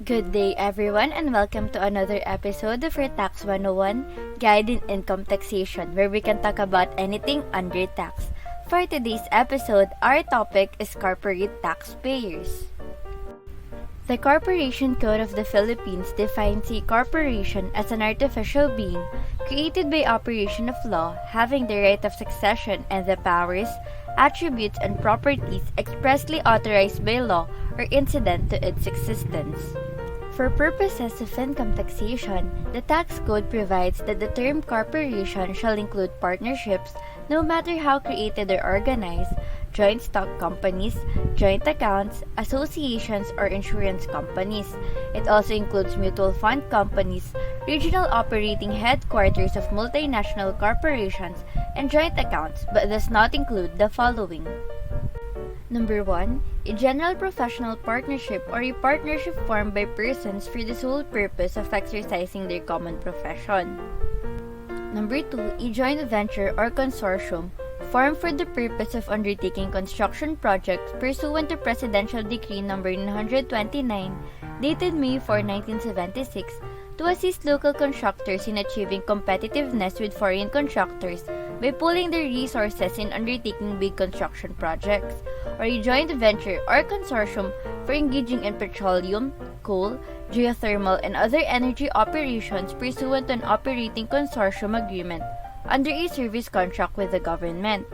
Good day, everyone, and welcome to another episode of our Tax 101 Guide in Income Taxation, where we can talk about anything under tax. For today's episode, our topic is corporate taxpayers. The Corporation Code of the Philippines defines a corporation as an artificial being created by operation of law, having the right of succession and the powers, attributes, and properties expressly authorized by law or incident to its existence. For purposes of income taxation, the tax code provides that the term corporation shall include partnerships, no matter how created or organized, joint stock companies, joint accounts, associations, or insurance companies. It also includes mutual fund companies, regional operating headquarters of multinational corporations, and joint accounts, but does not include the following. Number 1. A general professional partnership or a partnership formed by persons for the sole purpose of exercising their common profession. Number 2. A joint venture or consortium formed for the purpose of undertaking construction projects pursuant to Presidential Decree No. 929, dated May 4, 1976, to assist local constructors in achieving competitiveness with foreign contractors by pooling their resources in undertaking big construction projects, or a joint venture or consortium for engaging in petroleum, coal, geothermal, and other energy operations pursuant to an operating consortium agreement under a service contract with the government.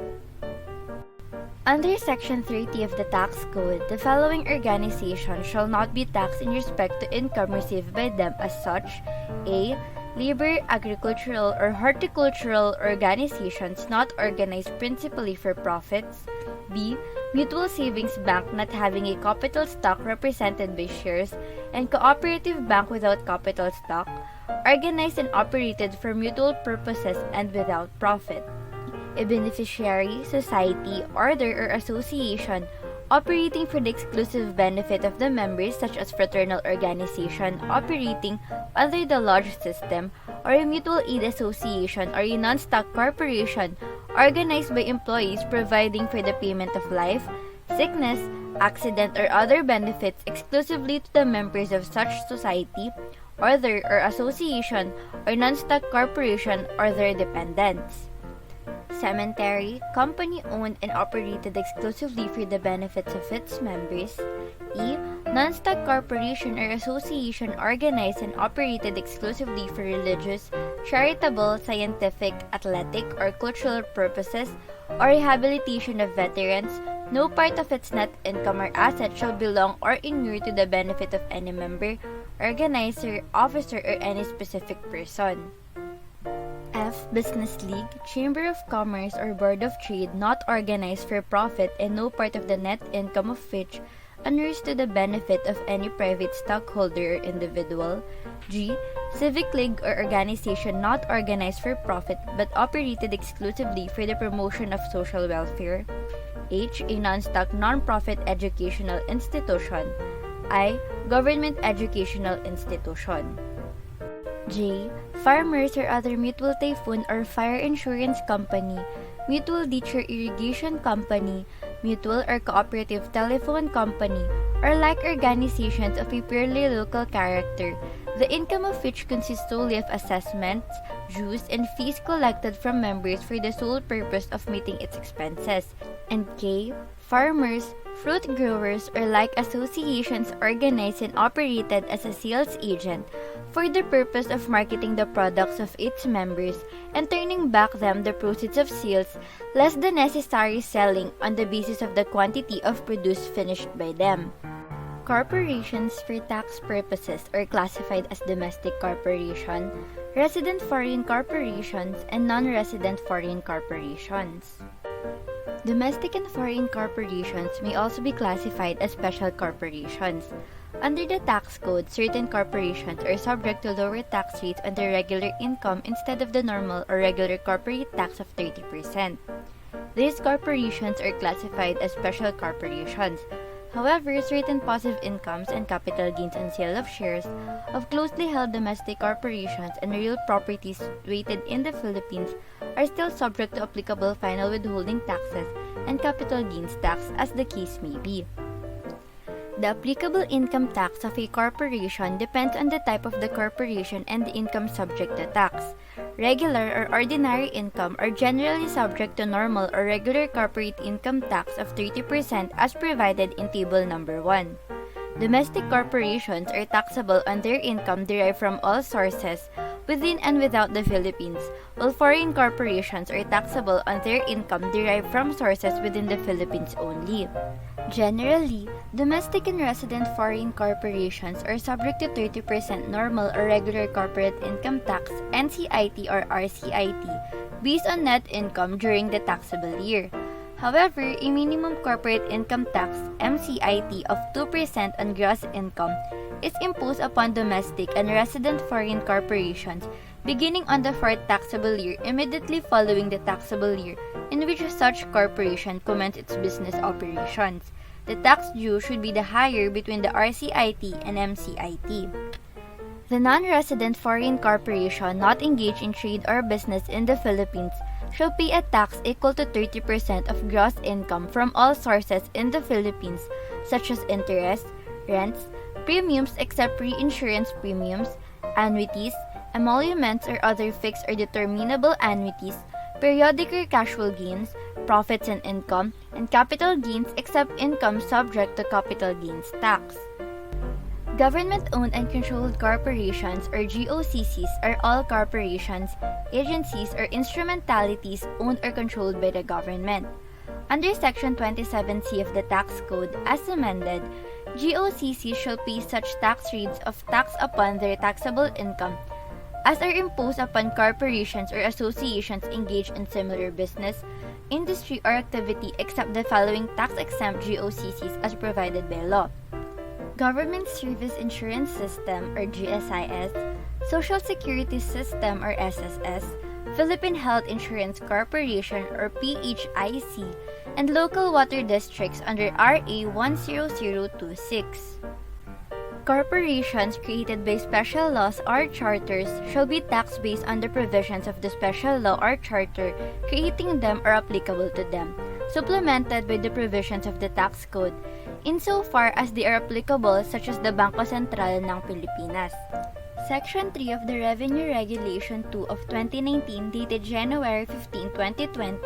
Under Section 30 of the Tax Code, the following organizations shall not be taxed in respect to income received by them as such: A. Labor, agricultural, or horticultural organizations not organized principally for profits. B. Mutual savings bank not having a capital stock represented by shares, and cooperative bank without capital stock, organized and operated for mutual purposes and without profit. A beneficiary, society, order, or association operating for the exclusive benefit of the members, such as fraternal organization operating under the lodge system, or a mutual aid association or a non-stock corporation organized by employees providing for the payment of life, sickness, accident, or other benefits exclusively to the members of such society, order, or association, or non-stock corporation or their dependents. Cemetery, company owned and operated exclusively for the benefits of its members. E. Non-stock corporation or association organized and operated exclusively for religious, charitable, scientific, athletic, or cultural purposes, or rehabilitation of veterans. No part of its net income or asset shall belong or inure to the benefit of any member, organizer, officer, or any specific person. F. Business League, Chamber of Commerce, or Board of Trade not organized for profit and no part of the net income of which inures to the benefit of any private stockholder or individual. G. Civic league or organization not organized for profit but operated exclusively for the promotion of social welfare. H. A non-stock non-profit educational institution. I. Government educational institution. J. Farmers or other mutual typhoon or fire insurance company, mutual ditch or irrigation company, mutual or cooperative telephone company, or like organizations of a purely local character, the income of which consists solely of assessments, dues, and fees collected from members for the sole purpose of meeting its expenses. And K. Farmers, fruit growers, or like associations organized and operated as a sales agent for the purpose of marketing the products of its members and turning back them the proceeds of sales less the necessary selling on the basis of the quantity of produce finished by them. Corporations for tax purposes are classified as domestic corporation, resident foreign corporations, and non-resident foreign corporations. Domestic and foreign corporations may also be classified as special corporations. Under the tax code, certain corporations are subject to lower tax rates on their regular income instead of the normal or regular corporate tax of 30%. These corporations are classified as special corporations. However, certain passive incomes and capital gains on sale of shares of closely held domestic corporations and real properties situated in the Philippines are still subject to applicable final withholding taxes and capital gains tax as the case may be. The applicable income tax of a corporation depends on the type of the corporation and the income subject to tax. Regular or ordinary income are generally subject to normal or regular corporate income tax of 30% as provided in Table Number 1. Domestic corporations are taxable on their income derived from all sources within and without the Philippines, while foreign corporations are taxable on their income derived from sources within the Philippines only. Generally, domestic and resident foreign corporations are subject to 30% normal or regular corporate income tax (NCIT or RCIT) based on net income during the taxable year. However, a minimum corporate income tax (MCIT) of 2% on gross income is imposed upon domestic and resident foreign corporations beginning on the fourth taxable year immediately following the taxable year in which such corporation commenced its business operations. The tax due should be the higher between the RCIT and MCIT. The non-resident foreign corporation not engaged in trade or business in the Philippines shall pay a tax equal to 30% of gross income from all sources in the Philippines, such as interest, rents, premiums except reinsurance premiums, annuities, emoluments or other fixed or determinable annuities, periodic or casual gains, profits and income, and capital gains except income subject to capital gains tax. Government-owned and controlled corporations or GOCCs are all corporations, agencies, or instrumentalities owned or controlled by the government. Under Section 27C of the Tax Code, as amended, GOCCs shall pay such tax rates of tax upon their taxable income as are imposed upon corporations or associations engaged in similar business, industry, or activity except the following tax-exempt GOCCs as provided by law: Government Service Insurance System or GSIS, Social Security System or SSS, Philippine Health Insurance Corporation or PHIC, and local water districts under RA 10026. Corporations created by special laws or charters shall be taxed based on the provisions of the special law or charter creating them or applicable to them, supplemented by the provisions of the tax code, insofar as they are applicable, such as the Bangko Sentral ng Pilipinas. Section 3 of the Revenue Regulation 2 of 2019 dated January 15, 2020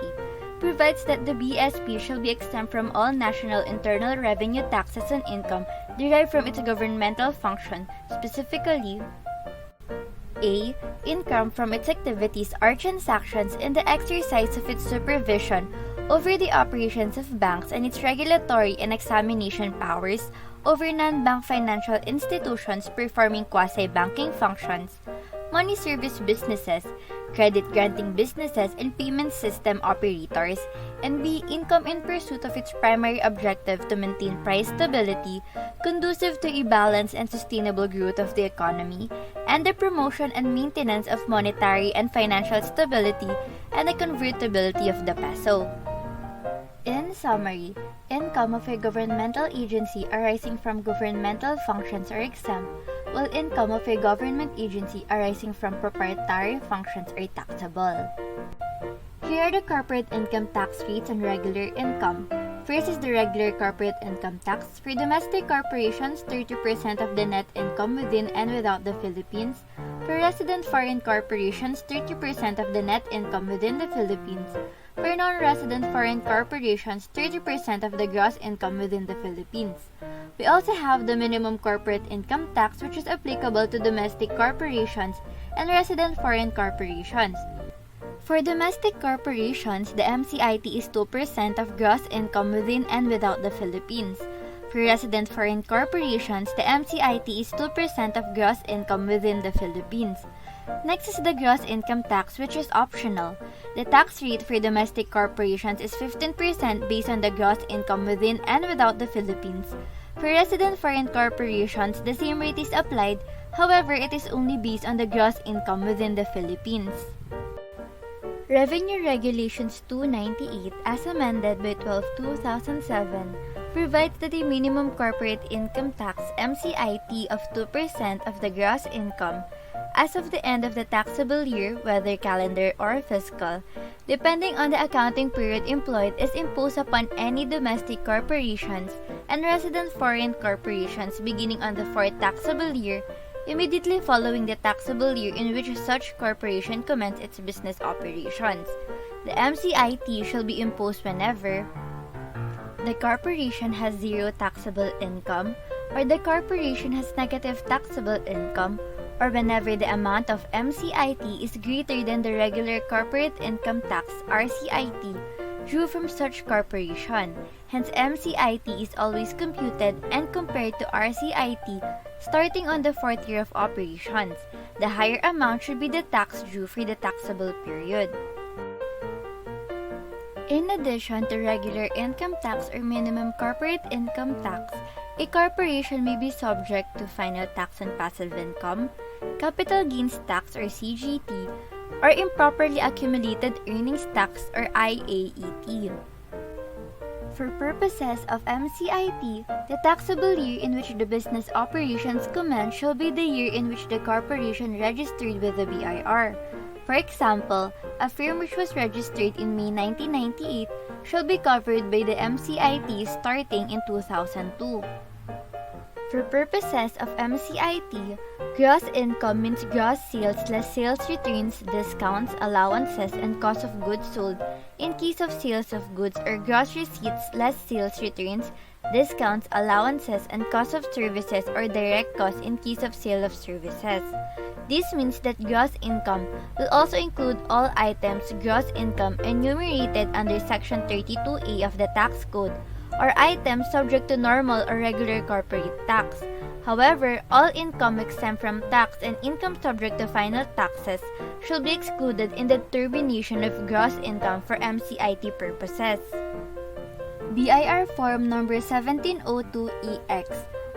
provides that the BSP shall be exempt from all national internal revenue taxes on income derived from its governmental function, specifically a. Income from its activities or transactions in the exercise of its supervision over the operations of banks and its regulatory and examination powers over non-bank financial institutions performing quasi-banking functions, money service businesses, credit-granting businesses, and payment system operators, and b. Income in pursuit of its primary objective to maintain price stability, conducive to a balanced and sustainable growth of the economy, and the promotion and maintenance of monetary and financial stability and the convertibility of the peso. In summary, income of a governmental agency arising from governmental functions are exempt, while income of a government agency arising from proprietary functions are taxable. Here are the corporate income tax rates on regular income. First is the regular corporate income tax. For domestic corporations, 30% of the net income within and without the Philippines. For resident foreign corporations, 30% of the net income within the Philippines. For non-resident foreign corporations, 30% of the gross income within the Philippines. We also have the minimum corporate income tax, which is applicable to domestic corporations and resident foreign corporations. For domestic corporations, the MCIT is 2% of gross income within and without the Philippines. For resident foreign corporations, the MCIT is 2% of gross income within the Philippines. Next is the gross income tax, which is optional. The tax rate for domestic corporations is 15% based on the gross income within and without the Philippines. For resident foreign corporations, the same rate is applied, however, it is only based on the gross income within the Philippines. Revenue Regulations 298 as amended by 12-2007 provides that a minimum corporate income tax (MCIT) of 2% of the gross income as of the end of the taxable year, whether calendar or fiscal, depending on the accounting period employed, is imposed upon any domestic corporations and resident foreign corporations beginning on the fourth taxable year immediately following the taxable year in which such corporation commenced its business operations. The MCIT shall be imposed whenever the corporation has zero taxable income, or the corporation has negative taxable income, or whenever the amount of MCIT is greater than the regular corporate income tax (RCIT) due from such corporation. Hence, MCIT is always computed and compared to RCIT starting on the fourth year of operations. The higher amount should be the tax due for the taxable period. In addition to regular income tax or minimum corporate income tax, a corporation may be subject to final tax on passive income, capital gains tax or CGT, or improperly accumulated earnings tax or IAET. For purposes of MCIT, the taxable year in which the business operations commence shall be the year in which the corporation registered with the BIR. For example, a firm which was registered in May 1998 shall be covered by the MCIT starting in 2002. For purposes of MCIT, gross income means gross sales less sales returns, discounts, allowances, and cost of goods sold in case of sales of goods, or gross receipts less sales returns, discounts, allowances, and cost of services or direct costs in case of sale of services. This means that gross income will also include all items gross income enumerated under Section 32A of the Tax Code, or items subject to normal or regular corporate tax. However, all income exempt from tax and income subject to final taxes should be excluded in the determination of gross income for MCIT purposes. BIR Form Number 1702EX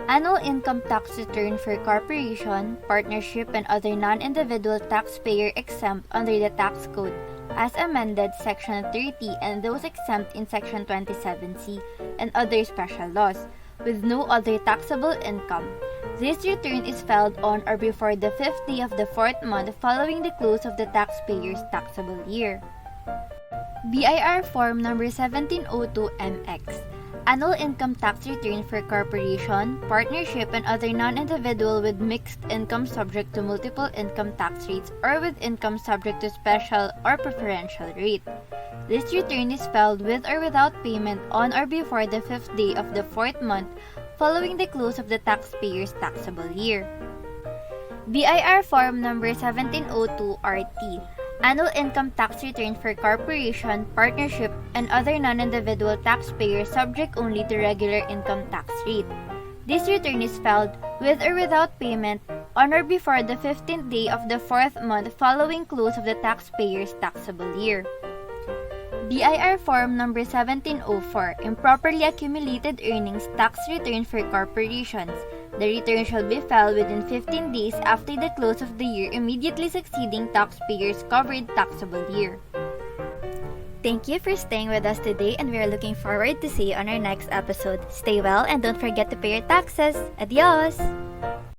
Annual Income Tax Return for Corporation, Partnership, and other non-individual taxpayer exempt under the Tax Code, as amended Section 30 and those exempt in Section 27C and other special laws, with no other taxable income. This return is filed on or before the 5th day of the 4th month following the close of the taxpayer's taxable year. BIR Form Number 1702MX Annual Income Tax Return for Corporation, Partnership, and other non-individual with mixed income subject to multiple income tax rates or with income subject to special or preferential rate. This return is filed with or without payment on or before the 5th day of the 4th month following the close of the taxpayer's taxable year. BIR Form Number 1702RT Annual Income Tax Return for Corporation, Partnership, and other non-individual taxpayers subject only to regular income tax rate. This return is filed with or without payment on or before the 15th day of the 4th month following close of the taxpayer's taxable year. BIR Form Number 1704 Improperly Accumulated Earnings Tax Return for Corporations. The return shall be filed within 15 days after the close of the year immediately succeeding taxpayer's covered taxable year. Thank you for staying with us today, and we are looking forward to see you on our next episode. Stay well and don't forget to pay your taxes. Adios!